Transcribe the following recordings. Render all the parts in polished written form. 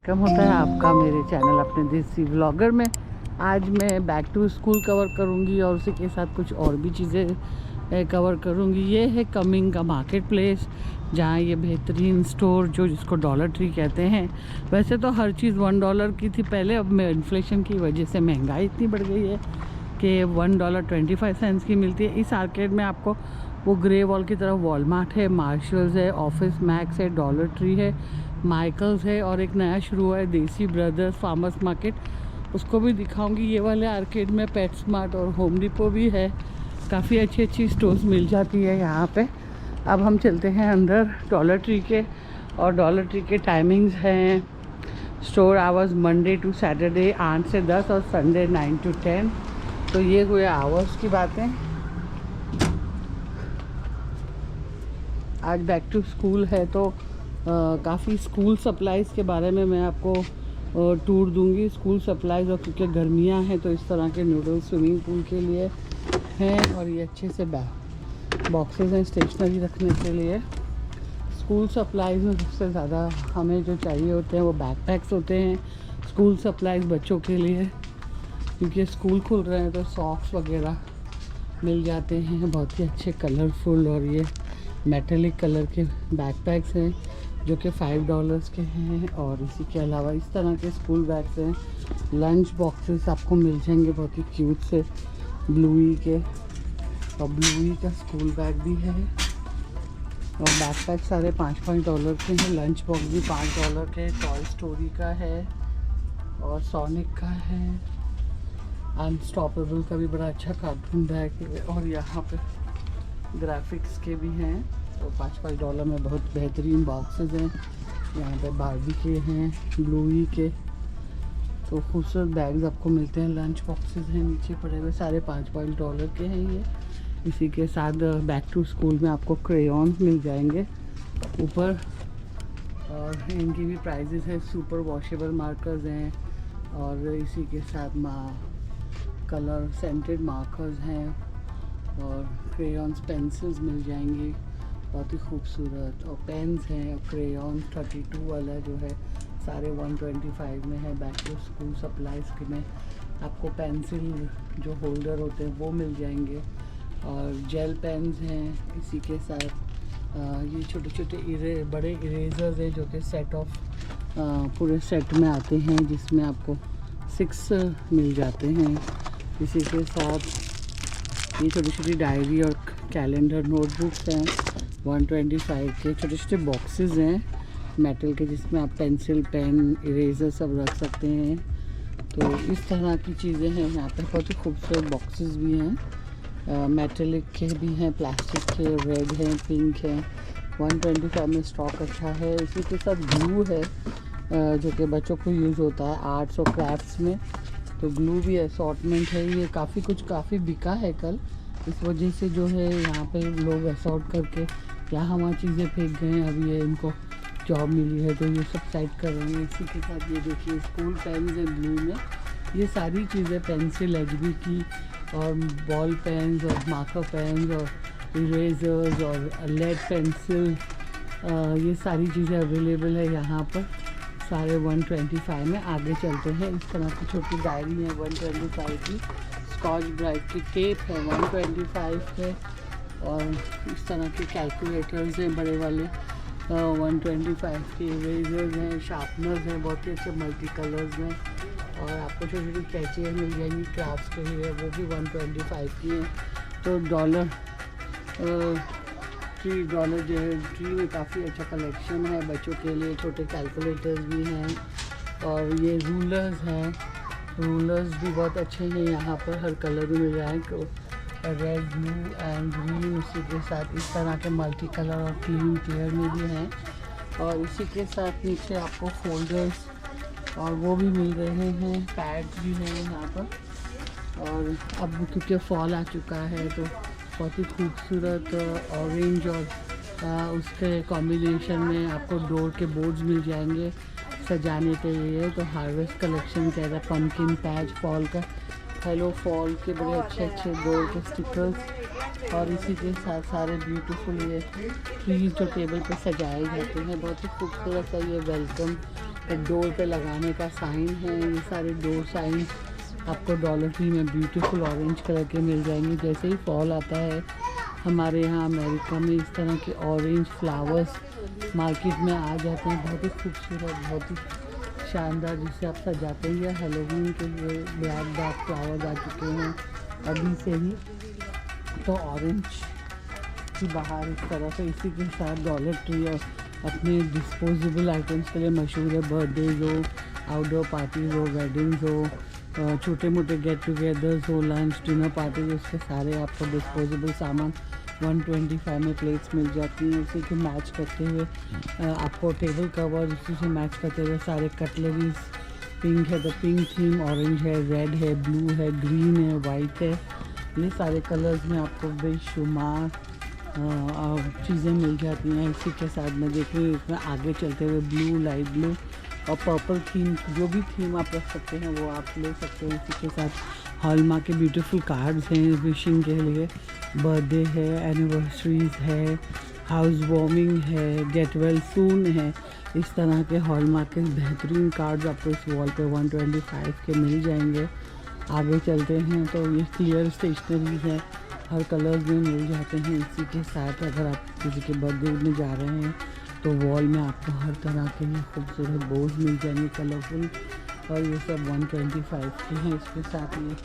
कम होता है आपका मेरे चैनल अपने देसी व्लॉगर में। आज मैं बैक टू स्कूल कवर करूंगी और उसी के साथ कुछ और भी चीज़ें कवर करूंगी। ये है कमिंग का मार्केट प्लेस, जहाँ ये बेहतरीन स्टोर जो जिसको डॉलर ट्री कहते हैं। वैसे तो हर चीज़ $1 की थी पहले, अब में इन्फ्लेशन की वजह से महंगाई इतनी बढ़ गई है कि $1.25 की मिलती है। इस आर्केड में आपको वो ग्रे वॉल की तरफ वॉलमार्ट है, मार्शल्स है, ऑफिस मैक्स है, डॉलर ट्री है, माइकल्स है और एक नया शुरू हुआ है देसी ब्रदर्स फार्मर्स मार्केट, उसको भी दिखाऊंगी। ये वाले आर्केड में पेट स्मार्ट और होम डिपो भी है। काफ़ी अच्छी अच्छी स्टोर्स मिल जाती है यहाँ पे। अब हम चलते हैं अंदर डॉलर ट्री के, और डॉलर ट्री के टाइमिंग्स हैं। Store hours Monday to Saturday 8 से 10 और संडे 9 to 10। तो ये हुए आवर्स की बातें। आज बैक टू स्कूल है तो काफ़ी स्कूल सप्लाइज़ के बारे में मैं आपको टूर दूंगी। स्कूल सप्लाइज़, और क्योंकि गर्मियां हैं तो इस तरह के नूडल्स स्विमिंग पूल के लिए हैं, और ये अच्छे से बॉक्सेस हैं स्टेशनरी रखने के लिए। स्कूल सप्लाइज़ में सबसे ज़्यादा हमें जो चाहिए होते हैं वो बैकपैक्स होते हैं। स्कूल सप्लाइज़ बच्चों के लिए, क्योंकि स्कूल खुल रहे हैं तो सॉक्स वगैरह मिल जाते हैं बहुत ही अच्छे कलरफुल, और ये मेटेलिक कलर के बैकपैक्स हैं जो कि $5 के हैं। और इसी के अलावा इस तरह के स्कूल बैग्स हैं। लंच बॉक्सेस आपको मिल जाएंगे बहुत ही क्यूट से ब्लूई के, और ब्लूई का स्कूल बैग भी है। और बैकपैक सारे $5 के हैं। लंच बॉक्स भी $5 के। टॉय स्टोरी का है और सोनिक का है। अनस्टॉपेबल का भी बड़ा अच्छा कार्टून बैग है। और यहाँ पे ग्राफिक्स के भी हैं, तो $5 में बहुत बेहतरीन बॉक्सेस हैं। यहाँ पे बारबी के हैं, ब्लूई के, तो खूबसूरत बैग्स आपको मिलते हैं। लंच बॉक्सेस हैं नीचे पड़े हुए, सारे $5 के हैं ये। इसी के साथ बैक टू स्कूल में आपको क्रेयॉन्स मिल जाएंगे ऊपर, और इनकी भी प्राइजेस है। सुपर वॉशेबल मार्कर्स हैं, और इसी के साथ कलर सेंटेड मार्कर्स हैं, और क्रेयॉन्स पेंसिल्स मिल जाएंगी बहुत ही खूबसूरत, और पेन्स हैं। और क्रेयॉन्स 32 वाला जो है सारे 125 में है। बैक टू स्कूल सप्लाइज में आपको पेंसिल जो होल्डर होते हैं वो मिल जाएंगे, और जेल पेन्स हैं। इसी के साथ ये छोटे छोटे बड़े इरेजर्स हैं जो कि सेट ऑफ पूरे सेट में आते हैं, जिसमें आपको 6 मिल जाते हैं। इसी के साथ ये छोटी छोटी डायरी और कैलेंडर नोटबुक्स हैं 125 के। छोटे छोटे बॉक्सेस हैं मेटल के, जिसमें आप पेंसिल, पेन, इरेजर सब रख सकते हैं। तो इस तरह की चीज़ें हैं यहाँ पे। बहुत ही खूबसूरत बॉक्सेस भी हैं, मेटेलिक के भी हैं, प्लास्टिक के, रेड हैं, पिंक हैं। 125 में स्टॉक अच्छा है। इसी के साथ ग्लू है जो कि बच्चों को यूज़ होता है आर्ट्स और क्राफ्ट्स में, तो ग्लू भी असॉर्टमेंट है। ये काफ़ी बिका है कल, इस वजह से जो है यहाँ पे लोग असॉर्ट करके यहाँ वहाँ चीज़ें फेंक गए हैं। अभी ये इनको जॉब मिली है तो ये सब साइड कर रहे हैं। इसी के साथ ये देखिए स्कूल पेन्स है ब्लू में। ये सारी चीज़ें पेंसिल एचबी की, और बॉल पेन्स, और मार्कर पेन्स, और इरेजर्स, और लेड पेंसिल, ये सारी चीज़ें अवेलेबल है यहाँ पर सारे 125 में। आगे चलते हैं। इस तरह की छोटी डायरी है 125 की। स्कॉच ब्राइट की टेप है 125 के, और इस तरह के कैलकुलेटर्स हैं बड़े वाले 125 के। इरेजर्स हैं, शार्पनर्स हैं बहुत ही अच्छे मल्टी कलर्स में, और आपको छोटी छोटी कैचियाँ मिल जाएंगी क्राफ्ट्स के लिए, वो भी 125 की हैं। तो डॉलर ट्री में काफ़ी अच्छा कलेक्शन है बच्चों के लिए। छोटे कैलकुलेटर्स भी हैं, और ये रूलर्स हैं। रूलर्स भी बहुत अच्छे हैं यहाँ पर, हर कलर में मिल रहा है, रेड, ब्लू एंड ग्रीन। उसी के साथ इस तरह के मल्टी कलर और क्लीन क्लियर में भी हैं, और इसी के साथ नीचे आपको फोल्डर्स और वो भी मिल रहे हैं, पैड्स भी हैं यहाँ पर। और अब क्योंकि फॉल आ चुका है तो बहुत ही खूबसूरत ऑरेंज और उसके कॉम्बिनेशन में आपको डोर के बोर्ड्स मिल जाएंगे सजाने के लिए। तो हार्वेस्ट कलेक्शन कह रहा है, पम्पकिन पैच, फॉल का, हेलो फॉल के बड़े अच्छे डोर के स्टिकर्स, और इसी के साथ सारे ब्यूटीफुल ये ट्रीज जो टेबल पे सजाए जाते हैं। बहुत ही खूबसूरत सा ये वेलकम डोर पे लगाने का साइन है। ये सारे डोर साइन आपको डॉलर ट्री में ब्यूटीफुल ऑरेंज कलर के मिल जाएंगे। जैसे ही फॉल आता है हमारे यहाँ अमेरिका में इस तरह के ऑरेंज फ्लावर्स मार्केट में आ जाते हैं, बहुत ही खूबसूरत, बहुत ही शानदार, जिसे आप सजाते हैं। या हेलोवीन के लिए ब्लैक डार्क फ्लावर्स आ चुके हैं अभी से ही, तो ऑरेंज की बाहर इस तरह से। इसी के साथ डॉलर ट्री अपने डिस्पोजेबल आइटम्स के लिए मशहूर है। बर्थडेज हो, आउटडोर पार्टीज हो, वेडिंग्स हो, छोटे मोटे गेट टुगेदर्स हो, लंच डिनर पार्टीज, उसके सारे आपको डिस्पोजेबल सामान 125 में प्लेट्स मिल जाती हैं। उसी के मैच करते हुए आपको टेबल कवर, उसी से मैच करते हुए सारे कटलरीज। पिंक है तो पिंक थीम, ऑरेंज है, रेड है, ब्लू है, ग्रीन है, वाइट है, ये सारे कलर्स में आपको बेशुमार चीज़ें मिल जाती हैं। इसी के साथ मैं देख रही हूँ इसमें आगे चलते हुए ब्लू, लाइट ब्लू और पर्पल थीम, जो भी थीम आप रख सकते हैं वो आप ले सकते हैं। इसी के साथ हॉलमार्क के ब्यूटीफुल कार्ड्स हैं विशिंग के लिए, बर्थडे है, एनिवर्सरीज है, हाउस वार्मिंग है, गेट वेल सून है, इस तरह के हॉलमार्क के बेहतरीन कार्ड्स आपको इस वॉल पे 125 के मिल जाएंगे। आगे चलते हैं तो ये क्लियर स्टेशनरी है, हर कलर्स में मिल जाते हैं। इसी के साथ अगर आप किसी के बर्थडे में जा रहे हैं तो वॉल में आपको हर तरह के खूबसूरत बोर्ड मिल जाएंगे कलरफुल, और ये सब 125 के हैं। इसके साथ ये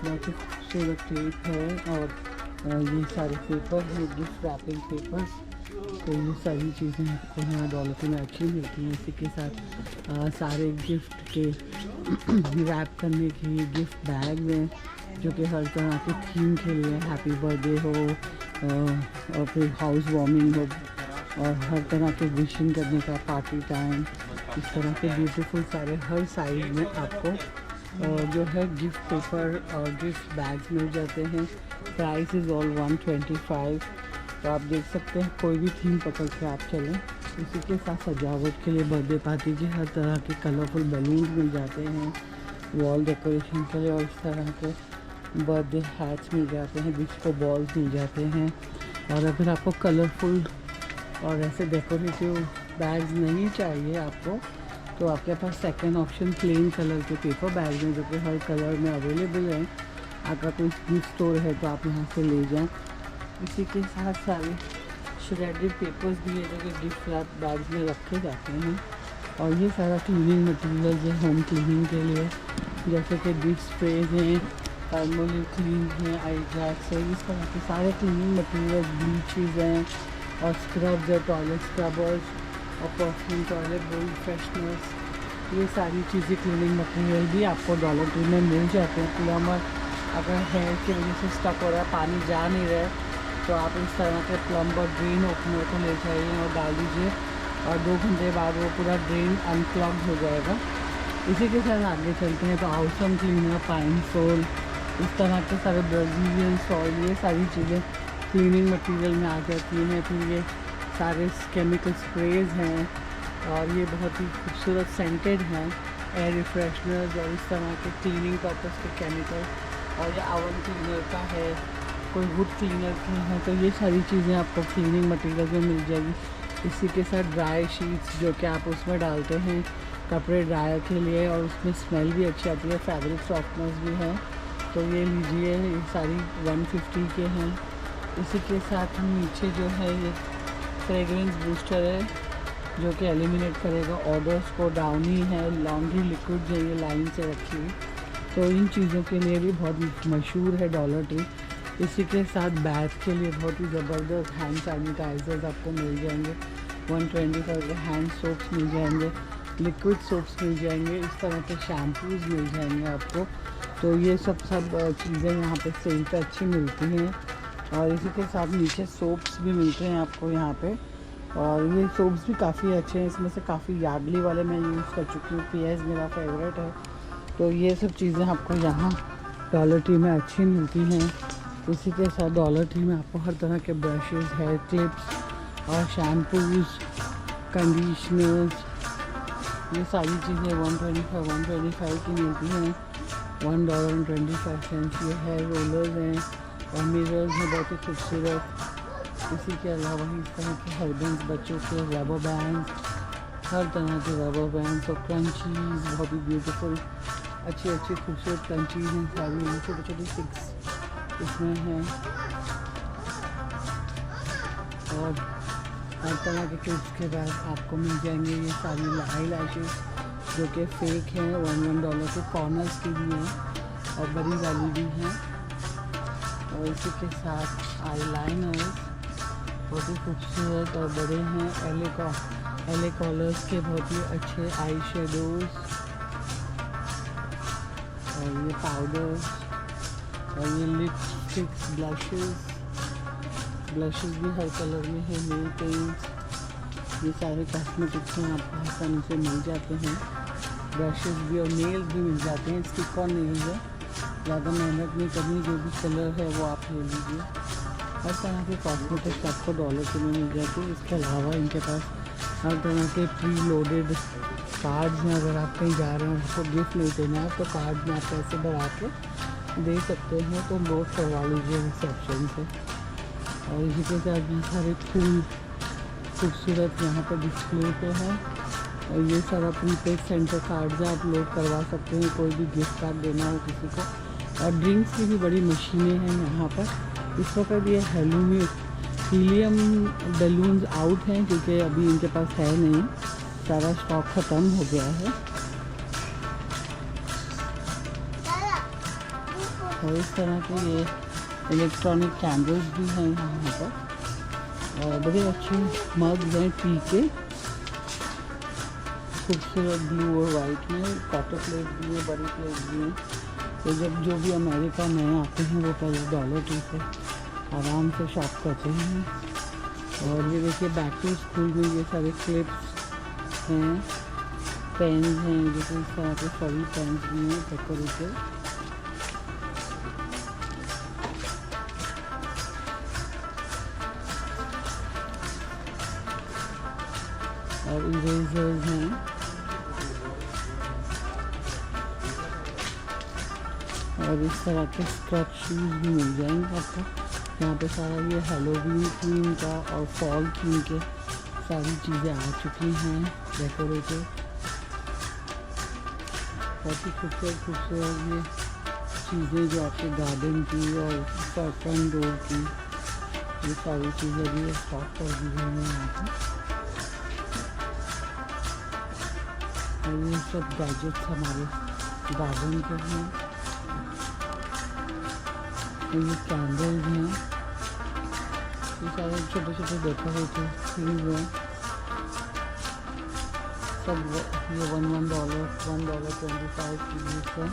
बहुत ही खूबसूरत टेप है और ये सारे पेपर हैं, गिफ्ट रैपिंग पेपर्स। तो ये सारी चीज़ें आपको यहाँ डॉलर में अच्छी मिलती हैं। इसी के साथ सारे गिफ्ट के रैप करने के लिए गिफ्ट बैग हैं, जो कि हर तरह के थीम के लिए, हैप्पी बर्थडे हो और फिर हाउस वार्मिंग हो और हर तरह के विशिंग करने का, पार्टी टाइम, इस तरह के ब्यूटीफुल सारे हर साइड में आपको जो है गिफ्ट पेपर और गिफ्ट बैग्स मिल जाते हैं। Price is all 125। तो आप देख सकते हैं, कोई भी थीम पकड़ के आप चलें। इसी के साथ सजावट के लिए बर्थडे पार्टी के हर तरह के कलरफुल बैलून मिल जाते हैं, वॉल डेकोरेशन के लिए, और इस तरह के बर्थडे हैट्स मिल जाते हैं, डिस्को बॉल्स मिल जाते हैं। और अगर आपको कलरफुल और ऐसे डेकोरेटिव बैग्स नहीं चाहिए आपको, तो आपके पास सेकंड ऑप्शन प्लेन कलर के पेपर बैग हैं, जो कि हर कलर में अवेलेबल हैं। अगर कोई गिफ्ट स्टोर है तो आप यहाँ से ले जाएं। इसी के साथ सारे श्रेडेड पेपर्स भी है, जो कि गिफ्ट रैप बैग्स में रखे जाते हैं। और ये सारा क्लीनिंग मटेरियल है होम क्लीनिंग के लिए, जैसे कि डिश स्प्रेज हैं, पाल्मोलिव क्लीन है, आई ड्रैक्स है, इस तरह के सारे क्लीनिंग मटेरियल, ब्लीचेज हैं और स्क्रब्स है, टॉयलेट स्क्रबर्स और परफ्यूम, टॉयलेट बोल्ड फ्रेशनर्स, ये सारी चीज़ें क्लीनिंग मटेरियल भी आपको डॉलर ट्री में मिल जाते हैं। प्लम्बर अगर हेयर की वजह से स्टक हो रहा है, पानी जा नहीं रहा है, तो आप इस तरह के प्लम्बर ड्रेन ओपनर को ले जाइए और डाल दीजिए, और 2 घंटे बाद वो पूरा ड्रेन अनप्लग हो जाएगा। इसी के साथ आगे चलते हैं तो आउसम क्लीनर, पाइन सोल, इस तरह के सारे ब्राज़ीलियन सॉइल, ये सारी चीज़ें क्लीनिंग मटेरियल में आ जाती हैं। फिर ये सारे केमिकल स्प्रेज हैं और ये बहुत ही खूबसूरत सेंटेड हैं, एयर रिफ्रेशनर्स और इस तरह के क्लीनिंग पर्पस के केमिकल। और ये ओवन क्लीनर का है, कोई वुड क्लीनर की है, तो ये सारी चीज़ें आपको क्लीनिंग मटेरियल में मिल जाएगी। इसी के साथ ड्राई शीट्स, जो कि आप उसमें डालते हैं कपड़े ड्रायर के लिए, और उसमें स्मेल भी अच्छी आती है, फैब्रिक सॉफ्टनर्स भी हैं, तो ये लीजिए, ये सारी 150 के हैं। इसी के साथ नीचे जो है ये फ्रेगरेंस बूस्टर है, जो कि एलिमिनेट करेगा ऑडर्स को। डाउनी है, लॉन्ड्री लिक्विड जो ये लाइन से रखी हुई, तो इन चीज़ों के लिए भी बहुत मशहूर है डॉलर ट्री। इसी के साथ बैथ के लिए बहुत ही ज़बरदस्त हैंड सैनिटाइजर्स आपको मिल जाएंगे, 125 के हैंड सोप्स मिल जाएंगे, लिक्विड सोप्स मिल जाएंगे, इस तरह के शैम्पूज़ मिल जाएंगे आपको। तो ये सब चीज़ें यहाँ पे सेल पे अच्छी मिलती हैं। और इसी के साथ नीचे सोप्स भी मिलते हैं आपको यहाँ पे, और ये सोप्स भी काफ़ी अच्छे हैं। इसमें से काफ़ी यार्डली वाले मैं यूज़ कर चुकी हूँ, PS मेरा फेवरेट है। तो ये सब चीज़ें आपको यहाँ डॉलर ट्री में अच्छी मिलती हैं। इसी के साथ डॉलर ट्री में आपको हर तरह के ब्रशेज़, हेयर क्लिप्स और शैम्पूज़, कंडीशनर्स, ये सारी चीज़ें 125 की मिलती हैं। $1.25 ये हेयर रोलर्स हैं और मिरर्स हैं, बहुत ही खूबसूरत। इसी के अलावा इस तरह के हेयरबैंड्स, बच्चों के रबर बैंड, हर तरह के रबर बैंड्स और क्रंचीज, बहुत ही ब्यूटीफुल अच्छी अच्छी खूबसूरत क्रंचीज हैं सारी, छोटी छोटी स्टिक्स इसमें हैं। और हर तरह के क्लिप्स के बाद आपको मिल जाएंगे ये सारी आई लैशेस जो कि फेक हैं, $1 के कॉर्नर्स की भी हैं और बड़ी वाली भी हैं। और इसी के साथ आई लाइनर्स बहुत ही खूबसूरत और बड़े हैं, एले कॉलर्स के बहुत ही अच्छे आई शेडोज और ये पाउडर्स और ये लिपस्टिक्स, ब्लशेस भी हर कलर में है, नेल पेंट्स, ये सारे कॉस्मेटिक्स हैं आपको आसानी से मिल जाते हैं। ब्रशेस भी और नेल्स भी मिल जाते हैं, स्टिक और नेल्स है, ज़्यादा मेहनत नहीं करनी, जो भी कलर है वो आप ले लीजिए। हर तरह के कॉस्मेटिक्स आपको $1 के में मिल जाते हैं। इसके अलावा इनके पास हर तरह के प्री लोडेड कार्ड्स हैं, अगर आप कहीं जा रहे हैं आपको गिफ्ट नहीं देना है तो कार्ड में आप पैसे बढ़ा के दे सकते हैं, तो नोट करवा लीजिए रिसेप्शन से। और इसी के साथ भी सारे फूल खूबसूरत यहाँ पर डिस्प्ले पे है। और ये सारा प्रीपेड सेंटर कार्ड्स आप लोड करवा सकते हैं, कोई भी गिफ्ट कार्ड देना हो किसी को। और ड्रिंक्स की भी बड़ी मशीनें हैं यहाँ पर। इस वक्त ये हीलियम बैलून्स आउट हैं क्योंकि अभी इनके पास है नहीं, सारा स्टॉक ख़त्म हो गया है। और इस तरह के ये इलेक्ट्रॉनिक कैंडल्स भी हैं यहाँ पर और बड़े अच्छे मग्स हैं टी के, खूबसूरत ब्लू और वाइट में, कॉपर प्लेट भी है, बड़ी प्लेट भी है। तो जब जो भी अमेरिका नए आते हैं वो पहले $1 से आराम से शॉप करते हैं। और ये देखिए बैक टू स्कूल में ये सारे क्लिप्स हैं, पेन्स हैं, जैसे इस तरह के फरी पेन्स भी हैं डेकोरेटिव। और इरेजर्स हैं और इस तरह के स्क्रब शूज़ भी मिल जाएंगे आपको। यहाँ पे सारा ये हेलोवीन थीम का और फॉल थीम के सारी चीज़ें आ चुकी हैं डेकोरेटिव। बहुत ही खूबसूरत ये चीज़ें जो आपके गार्डन की और फ्रंट डोर की, ये सारी चीज़ें भी स्टॉक कर दी गई हैं यहाँ पर। और ये सब गैजेट्स हमारे गार्डन के हैं। ये कैंडल्स हैं, ये सारे छोटे छोटे डेकोरेटिव चीज़ हैं, सब ये $1.25 पीस है।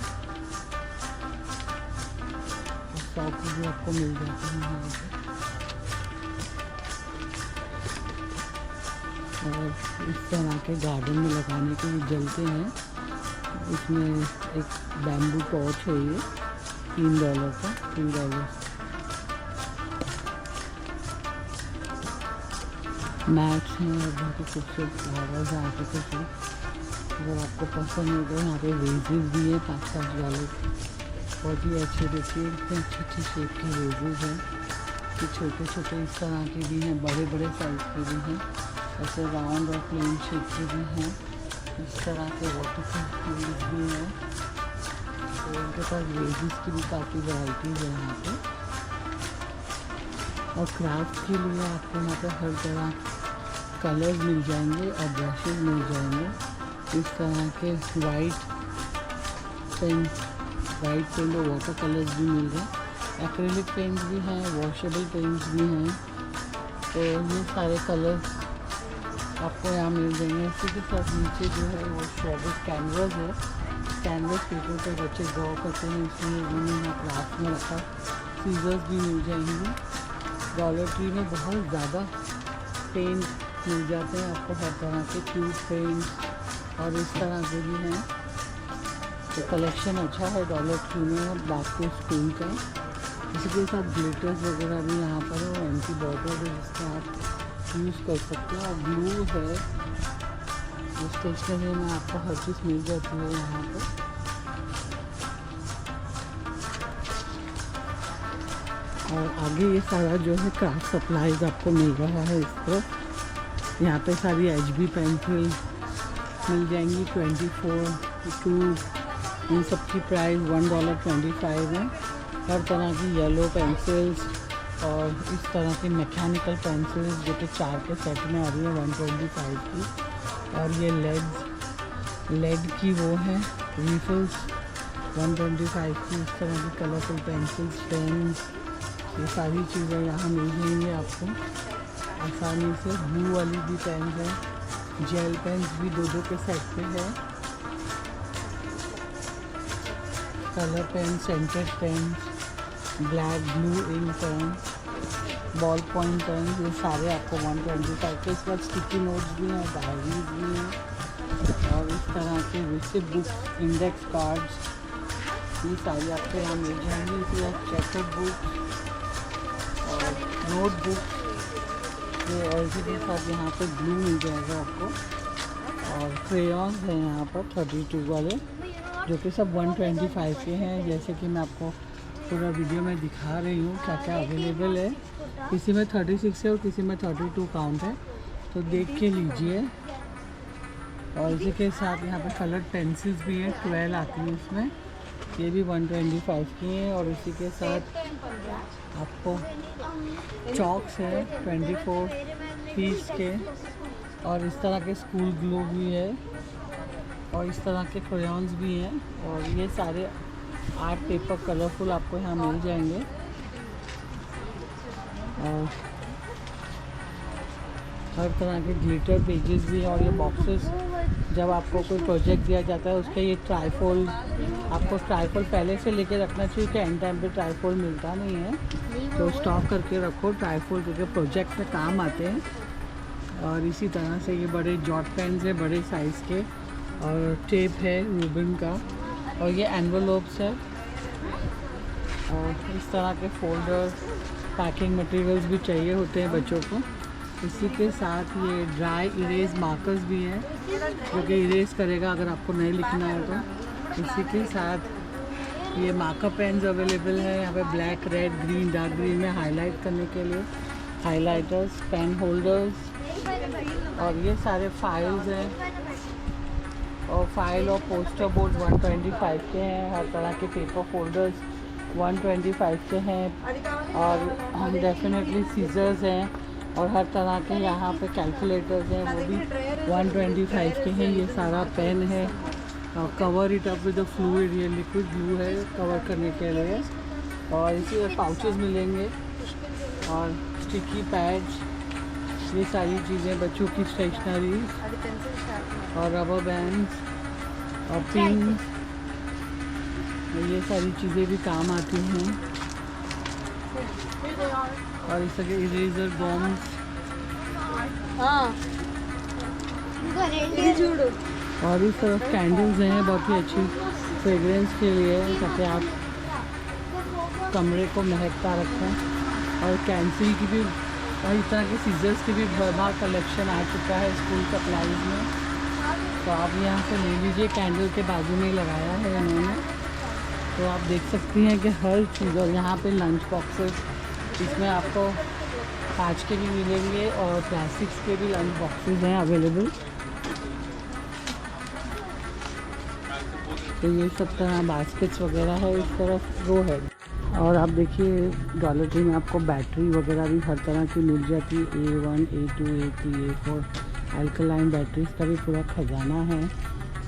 साथ भी आपको मिल जाते हैं यहाँ पे। और इस तरह के गार्डन में लगाने के लिए जलते हैं, इसमें एक बैम्बू टॉर्च है, ये $3 का, $3 मैट्स हैं और बहुत ही खूबसूरत फ्लावर्स हैं आर्टिफिशियल। अगर आपको पसंद है तो यहाँ पे वेजेस भी हैं $5 बहुत ही अच्छे, देखिए इतने अच्छे शेप के वेजेस हैं, कि छोटे छोटे इस तरह के भी हैं, बड़े बड़े साइज़ के भी हैं, ऐसे राउंड और प्लेन शेप के भी हैं, इस तरह के वाटरफुल भी हैं। तो उनके पास वेजेस की भी काफ़ी वैराइटीज़ है यहाँ पे। और क्राफ्ट के लिए आपको यहाँ पर हर तरह कलर्स मिल जाएंगे और ब्रशेस मिल जाएंगे। इस तरह के वाइट पेंट और वाटर कलर्स भी मिल गए, एक्रेलिक पेंट्स भी हैं, वॉशेबल पेंट्स भी हैं। तो ये सारे कलर्स आपको यहाँ मिल जाएंगे। इसी के साथ नीचे जो है वो शॉर्ट कैनवस है, कैनवस पेपर पर बच्चे ड्रॉ करते हैं, इसलिए उन्होंने यहाँ क्राफ्ट में रखा। सीजर्स भी मिल जाएंगे। डॉलर ट्री में बहुत ज़्यादा पेंट मिल जाते हैं आपको, हर तरह के क्यूट पेंट्स और इस तरह के भी हैं। तो कलेक्शन अच्छा है डॉलर ट्री में बैक टू स्कूल का। इसी के साथ ग्लिटर्स वगैरह भी यहाँ पर है, एंटी बॉटल है जिसका आप यूज़ कर सकते हैं। और ग्लू है, स्टेशनरी में आपको हर चीज़ मिल जाती है यहाँ पर। और आगे ये सारा जो है क्राफ्ट सप्लाईज आपको मिल रहा है इस तरफ। यहाँ पे सारी HB पेंसिल, मिल जाएंगी 24 टू। इन सब की प्राइस $1.25 है। हर तरह की येलो पेंसिल्स और इस तरह की मैकेनिकल पेंसिल्स जो कि 4 के सेट में आ रही है 125 की। और ये लेड की वो है रिफिल्स 125 की। इस तरह की कलरफुल पेंसिल्स, पेन्स, ये सारी चीज़ें यहाँ मिल जाएंगी आपको आसानी से। ब्लू वाली भी पेन है, जेल पेन्स भी 2 के सेट पे है। Colour pen, scented pen, black blue ink pen, ballpoint pen, ये सारे आपको 125 के। इस बाद स्टिकी नोट्स भी हैं, डायरीज भी हैं और इस तरह के रिसिप्ट बुक्स, इंडेक्स कार्ड्स, ये सारी आपको यहाँ मिल जाएंगी। इसके बाद चेकअप बुक और नोट बुक, ये और इसी के साथ यहाँ पे ग्लू मिल जाएगा आपको। और क्रेयॉन्स हैं यहाँ पर 32 वाले जो कि सब 125 के हैं। जैसे कि मैं आपको पूरा वीडियो में दिखा रही हूँ क्या क्या अवेलेबल है। किसी में 36 है और किसी में 32 काउंट है, तो देख के लीजिए। और इसी के साथ यहाँ पे कलर पेंसिल्स भी हैं, 12 आती हैं इसमें, ये भी 125 की हैं। और इसी के साथ आपको चॉक्स है 24 पीस के। और इस तरह के स्कूल ग्लू भी है और इस तरह के क्रेयॉन्स भी हैं। और ये सारे आर्ट पेपर कलरफुल आपको यहाँ मिल जाएंगे। और हर तरह के ग्लिटर पेजेस भी हैं। और ये बॉक्सेस जब आपको कोई प्रोजेक्ट दिया जाता है उसके ये ट्राईफोल्ड, आपको ट्राईफोल्ड पहले से लेके रखना चाहिए कि एंड टाइम पे ट्राईफोल्ड मिलता नहीं है, तो स्टॉक करके रखो ट्राईफोल्ड, क्योंकि प्रोजेक्ट में काम आते हैं। और इसी तरह से ये बड़े जॉट पेन्स है बड़े साइज़ के, और टेप है रूबिन का, और ये एनवेलोप्स है। और इस तरह के फोल्डर, पैकिंग मटेरियल्स भी चाहिए होते हैं बच्चों को। इसी के साथ ये ड्राई इरेज मार्कर्स भी हैं जो कि इरेज करेगा अगर आपको नहीं लिखना है तो। इसी के साथ ये मार्कर पेन्स अवेलेबल है यहाँ पे, black, red, green, dark green में हाईलाइट करने के लिए हाईलाइटर्स, पेन होल्डर्स। और ये सारे फाइल्स हैं, और फाइल और पोस्टर बोर्ड 125 के हैं। हर तरह के पेपर फोल्डर्स 125 के हैं। और डेफिनेटली सीजर्स हैं, और हर तरह के यहाँ पे कैलकुलेटर्स हैं, वो भी 125 के हैं। ये सारा पेन है, और cover it up with fluid, ये लिक्विड ग्लू है कवर करने के लिए। और इसी में पाउचेस मिलेंगे और स्टिकी पैड्स, ये सारी चीज़ें बच्चों की स्टेशनरी, और रबर बैंड्स और पिन, ये सारी चीज़ें भी काम आती हैं। और इस तरह के इरेजर, बॉम्ब्स, और इस तरफ कैंडल्स हैं बहुत ही अच्छी फ्रेगरेंस के लिए, ताकि आप कमरे को महकता रखें। और कैंसिल की भी और इस तरह के सीजर्स की भी भरमार कलेक्शन आ चुका है स्कूल सप्लाईज में, तो आप यहाँ से ले लीजिए। कैंडल के बाजू में ही लगाया है इन्होंने, तो आप देख सकती हैं कि हर चीज़। और यहाँ पे लंच बॉक्सेस, इसमें आपको कांच के भी मिलेंगे और प्लास्टिक्स के भी लंच बॉक्सेस हैं अवेलेबल। तो ये सब तरह बास्केट्स वगैरह है। इस तरफ रो है। और आप देखिए डॉलर ट्री में आपको बैटरी वगैरह भी हर तरह की मिल जाती है, A1, A2, A3, A4 alkaline batteries का भी पूरा खजाना है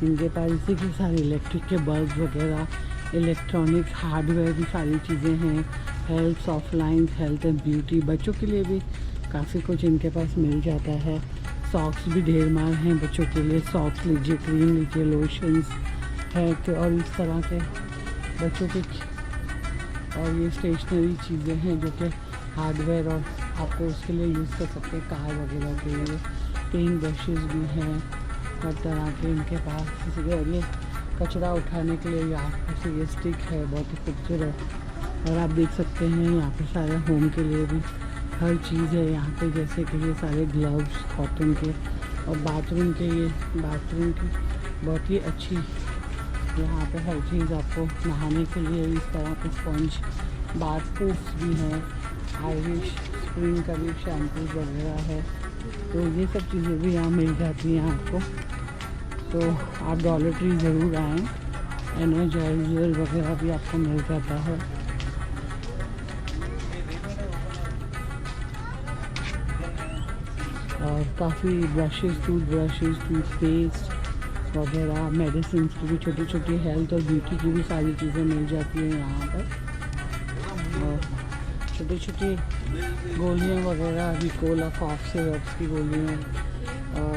इनके पास। इसी के सारे इलेक्ट्रिक के बल्ब वगैरह, इलेक्ट्रॉनिक्स, हार्डवेयर भी सारी चीज़ें हैं। Health, soft lines, health and beauty, बच्चों के लिए भी काफ़ी कुछ इनके पास मिल जाता है। सॉक्स भी ढेर मार हैं बच्चों के लिए, सॉक्स लीजिए, क्रीम लीजिए, लोशंस है। और इस तरह के बच्चों के, और ये स्टेशनरी चीज़ें हैं जो कि हार्डवेयर और आपको उसके लिए यूज़ कर सकते हैं, कार वगैरह के लिए। पेंट ब्रशेज़ भी हैं हर तरह के इनके पास। किसी के ये कचरा उठाने के लिए यहाँ पर ये स्टिक है, बहुत ही खूबसूरत। और आप देख सकते हैं यहाँ पे सारे होम के लिए भी हर चीज़ है यहाँ पे, जैसे कि ये सारे ग्लव्स कॉटन के, और बाथरूम के, ये बाथरूम की बहुत ही अच्छी यहाँ पे हर चीज़ आपको नहाने के लिए। इस तरह के स्पंज, बाथ प्रूफ्स भी हैं, आयरिश स्प्रिंग का भी शैम्पू वगैरह है, तो ये सब चीज़ें भी यहाँ मिल जाती हैं आपको। तो आप डॉलर ट्री ज़रूर आएँ। एनर्जाइजर वगैरह भी आपको मिल जाता है। और काफ़ी ब्रशेस, टूथ ब्रशेस, टूथपेस्ट वगैरह, मेडिसिन की भी छोटी छोटी हेल्थ और ब्यूटी की भी सारी चीज़ें मिल जाती हैं यहाँ पर। और छोटी छोटी गोलियाँ वगैरह, रिकोला कॉफ सिरप्स की गोलियाँ और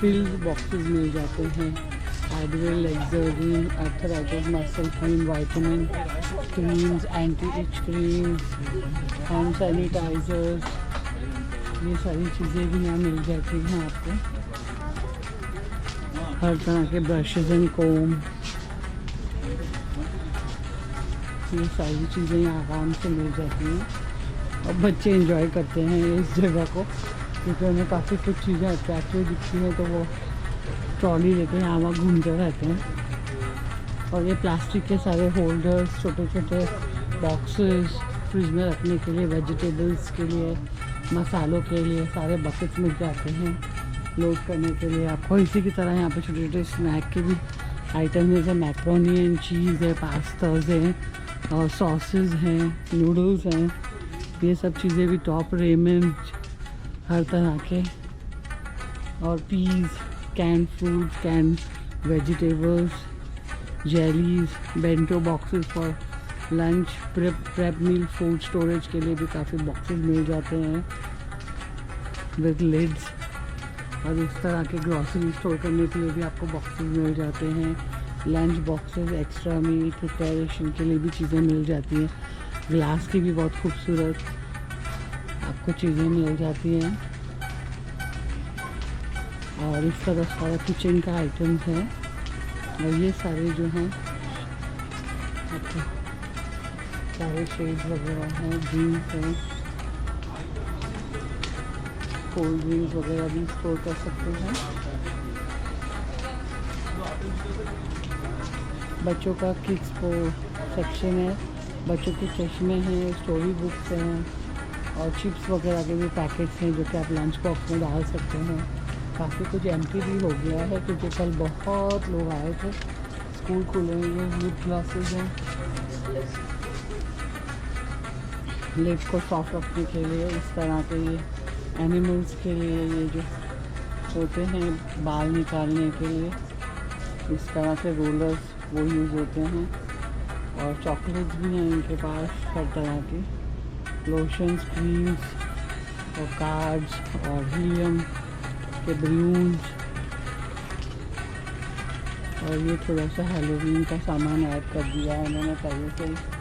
पिल्स बॉक्सेस मिल जाते हैं। एडविल, लेक्सर्जिन, arthritis, muscle pain, vitamin creams, anti itch creams, hand sanitisers, ये सारी चीज़ें भी यहाँ मिल जाती हैं आपको। हर तरह के ब्रशेज एंड कोम, ये सारी चीज़ें यहाँ आराम से मिल जाती हैं। और बच्चे एंजॉय करते हैं इस जगह को, क्योंकि उन्हें काफ़ी कुछ चीज़ें अट्रैक्टिव दिखती हैं, तो वो ट्रॉली लेके यहाँ वहाँ घूमते रहते हैं। और ये प्लास्टिक के सारे होल्डर्स, छोटे छोटे बॉक्सेस फ्रिज में रखने के लिए, वेजिटेबल्स के लिए, मसालों के लिए सारे बकेट्स मिल जाते हैं लोड करने के लिए आपको। इसी की तरह यहाँ पे छोटे छोटे स्नैक के भी आइटम जैसे मैक्रोनी एंड चीज़ है, पास्ताज हैं और सॉसेज हैं, नूडल्स हैं, ये सब चीज़ें भी, टॉप रेमन, हर तरह के, और peas, can fruit, can vegetables, jellies, bento boxes for lunch, prep meal, food storage के लिए भी काफ़ी बॉक्सेस मिल जाते हैं विद लिड्स। और इस तरह के ग्रॉसरी स्टोर करने के लिए भी आपको बॉक्सेस मिल जाते हैं। लंच बॉक्सेस, एक्स्ट्रा मील प्रिपरेशन के लिए भी चीज़ें मिल जाती हैं। ग्लास की भी बहुत खूबसूरत आपको चीज़ें मिल जाती हैं। और इस तरह सारा किचन का आइटम्स है। और ये सारे जो हैं आपको सारे शेड्स वगैरह हैं, ड्रिंक्स हैं, कोल्ड ड्रिंक्स वगैरह भी स्टोर कर सकते हैं। बच्चों का किड्स को सेक्शन है, बच्चों के चश्मे हैं, स्टोरी बुक्स हैं और चिप्स वगैरह के भी पैकेट्स हैं जो कि आप लंच बॉक्स में डाल सकते हैं। काफ़ी कुछ एम्प्टी भी हो गया है क्योंकि कल बहुत लोग आए थे, स्कूल खुलेंगे, यूथ क्लासेस हैं। लिप को सॉफ्ट रखने के लिए इस तरह के ये एनिमल्स के लिए ये जो होते हैं बाल निकालने के लिए, इस तरह के रोलर्स वो यूज़ होते हैं। और चॉकलेट्स भी हैं इनके पास, हर तरह के लोशंस, क्रीम्स और कार्ड्स और हीलियम के बलून्स। और ये थोड़ा सा हैलोवीन का सामान ऐड कर दिया है उन्होंने पहले से।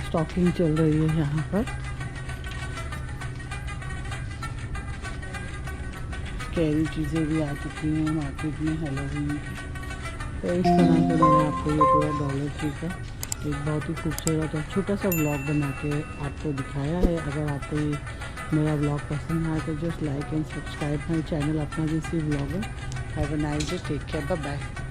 स्टॉकिंग चल रही है यहाँ पर। स्कैरी चीज़ें भी आ चुकी हैं मार्केट में हैलोवीन की। तो इस तरह से मैंने आपको ये पूरा डॉलर ट्री का एक बहुत ही खूबसूरत और छोटा सा व्लॉग बना के आपको दिखाया है। अगर आपको ये मेरा व्लॉग पसंद आए तो just like and subscribe my channel अपना देसी vlogger. Have a nice day, take care, bye bye.